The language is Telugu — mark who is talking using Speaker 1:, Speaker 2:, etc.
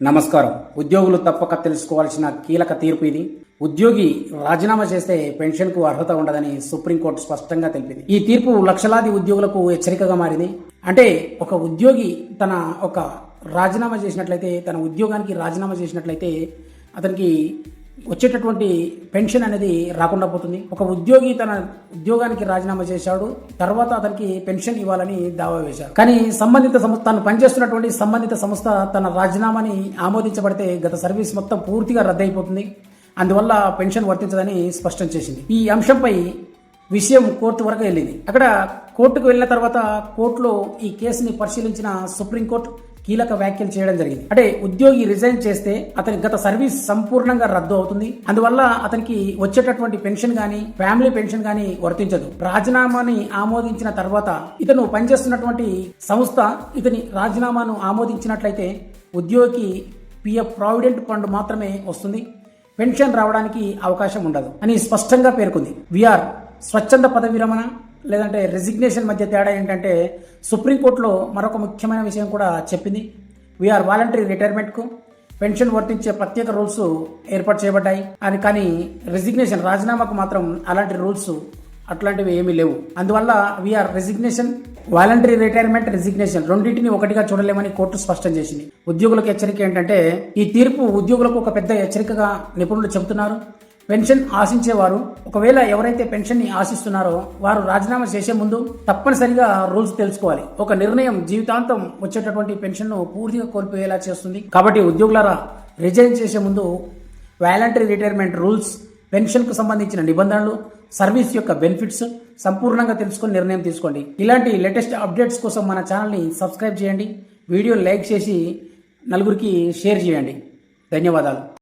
Speaker 1: నమస్కారం. ఉద్యోగులు తప్పక తెలుసుకోవాల్సిన కీలక తీర్పు ఇది. ఉద్యోగి రాజీనామా చేస్తే పెన్షన్కు అర్హత ఉండదని సుప్రీంకోర్టు స్పష్టంగా తెలిపింది. ఈ తీర్పు లక్షలాది ఉద్యోగులకు హెచ్చరికగా మారింది. అంటే ఒక ఉద్యోగి తన రాజీనామా చేసినట్లయితే, తన ఉద్యోగానికి రాజీనామా చేసినట్లయితే అతనికి వచ్చేటటువంటి పెన్షన్ అనేది రాకుండా పోతుంది. ఒక ఉద్యోగి తన ఉద్యోగానికి రాజీనామా చేశాడు, తర్వాత అతనికి పెన్షన్ ఇవ్వాలని దావా వేశారు. కానీ సంబంధిత సంస్థ, తను పనిచేస్తున్నటువంటి సంబంధిత సంస్థ తన రాజీనామాని ఆమోదించబడితే గత సర్వీస్ మొత్తం పూర్తిగా రద్దయిపోతుంది. అందువల్ల పెన్షన్ వర్తించదని స్పష్టం చేసింది. ఈ అంశంపై విషయం కోర్టు వరకు వెళ్ళింది. అక్కడ కోర్టుకు వెళ్ళిన తర్వాత కోర్టులో ఈ కేసుని పరిశీలించిన సుప్రీంకోర్టు కీలక వ్యాఖ్యలు చేయడం జరిగింది. అంటే ఉద్యోగి రిజైన్ చేస్తే అతని గత సర్వీస్ సంపూర్ణంగా రద్దు అవుతుంది. అందువల్ల అతనికి వచ్చేటటువంటి పెన్షన్ గాని, ఫ్యామిలీ పెన్షన్ గాని వర్తించదు. రాజీనామాని ఆమోదించిన తర్వాత ఇతను పనిచేస్తున్నటువంటి సంస్థ ఇతని రాజీనామాను ఆమోదించినట్లయితే ఉద్యోగికి పిఎఫ్ ప్రావిడెంట్ ఫండ్ మాత్రమే వస్తుంది, పెన్షన్ రావడానికి అవకాశం ఉండదు అని స్పష్టంగా పేర్కొంది. విఆర్ స్వచ్ఛంద పదవి విరమణ లేదంటే రెసిగ్నేషన్ మధ్య తేడా ఏంటంటే సుప్రీంకోర్టులో మరొక ముఖ్యమైన విషయం కూడా చెప్పింది. వీఆర్ వాలంటరీ రిటైర్మెంట్కు పెన్షన్ వర్తించే ప్రత్యేక రూల్స్ ఏర్పాటు చేయబడ్డాయి అని, కానీ రెసిగ్నేషన్ రాజీనామాకు మాత్రం అలాంటి రూల్స్ అట్లాంటివి ఏమీ లేవు. అందువల్ల VR resignation, voluntary retirement, resignation రెండింటిని ఒకటిగా చూడలేమని కోర్టు స్పష్టం చేసింది. ఉద్యోగులకు హెచ్చరిక ఏంటంటే, ఈ తీర్పు ఉద్యోగులకు ఒక పెద్ద హెచ్చరికగా నిపుణులు చెబుతున్నారు. పెన్షన్ ఆశించేవారు, ఒకవేళ ఎవరైతే పెన్షన్ ని ఆశిస్తున్నారో వారు రాజీనామా చేసే ముందు తప్పనిసరిగా రూల్స్ తెలుసుకోవాలి. ఒక నిర్ణయం జీవితాంతం వచ్చేటటువంటి పెన్షన్ ను పూర్తిగా కోల్పోయేలా చేస్తుంది. కాబట్టి ఉద్యోగులారా, రిజైన్ చేసే ముందు వాలంటరీ రిటైర్మెంట్ రూల్స్, పెన్షన్ కు సంబంధించిన నిబంధనలు, సర్వీస్ యొక్క బెనిఫిట్స్ సంపూర్ణంగా తెలుసుకొని నిర్ణయం తీసుకోండి. ఇలాంటి లేటెస్ట్ అప్డేట్స్ కోసం మన ఛానల్ని సబ్స్క్రైబ్ చేయండి, వీడియో లైక్ చేసి నలుగురికి షేర్ చేయండి. ధన్యవాదాలు.